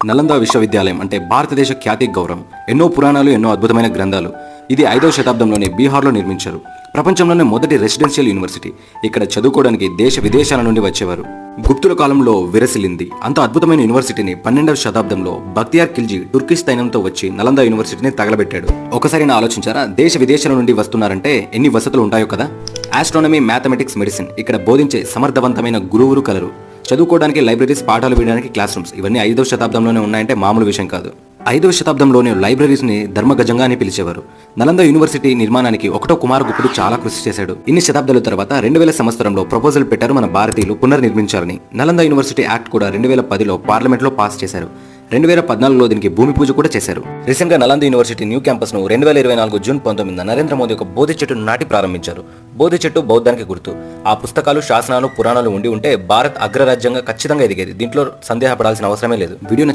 నలంద విశ్వవిద్యాలయం అంటే భారతదేశ ఖ్యాతి గౌరవం. ఎన్నో పురాణాలు, ఎన్నో అద్భుతమైన గ్రంథాలు. ఇది 5వ శతాబ్దంలోనే బీహార్లో నిర్మించారు. ప్రపంచంలోనే మొదటి రెసిడెన్షియల్ యూనివర్సిటీ. ఇక్కడ చదువుకోవడానికి దేశ విదేశాల నుండి వచ్చేవారు. గుప్తుల కాలంలో విరసిల్లింది. అంత అద్భుతమైన యూనివర్సిటీని 12వ శతాబ్దంలో బక్తియార్ ఖిల్జీ టుర్కిష్ సైన్యంతో వచ్చి నలంద యూనివర్సిటీని తగలబెట్టాడు. ఒకసారి ఆలోచించారా, దేశ విదేశాల నుండి వస్తున్నారంటే ఎన్ని వసతులు ఉంటాయో కదా. ఆస్ట్రానమీ, మ్యాథమెటిక్స్, మెడిసిన్ ఇక్కడ బోధించే సమర్థవంతమైన గురువులు కలరు. చదువుకోవడానికి లైబ్రరీస్, పాఠాలు వినడానికి క్లాస్ రూమ్స్, ఇవన్నీ 5వ శతాబ్దంలోనే ఉన్నాయంటే మామూలు విషయం కాదు. 5వ శతాబ్దంలోనే లైబ్రరీస్ ని ధర్మగజంగా అని పిలిచేవారు. నలంద యూనివర్సిటీ నిర్మాణానికి 1వ కుమారగుప్తుడు చాలా కృషి చేశాడు. ఇన్ని శతాబ్దాల తర్వాత 2000 సంవత్సరంలో ప్రపోజల్ పెట్టారు మన భారతీయులు పునర్నిర్మించాలని. నలంద యూనివర్సిటీ యాక్ట్ కూడా 2010లో పార్లమెంట్ లో పాస్ చేశారు. 2014లో దీనికి భూమి పూజ కూడా చేశారు. రీసెంట్ గా నలంద యూనివర్సిటీ న్యూ క్యాంపస్ ను 2024 జూన్ 19 నరేంద్ర మోదీ ఒక బోధి చెట్టును నాటి ప్రారంభించారు. బోధి చెట్టు బౌద్ధానికి గుర్తు. ఆ పుస్తకాలు, శాసనాలు, పురాణాలు ఉండి ఉంటే భారత్ అగ్రరాజ్యంగా ఖచ్చితంగా ఎదిగేది. దీంట్లో సందేహపడాల్సిన అవసరమే లేదు. వీడియో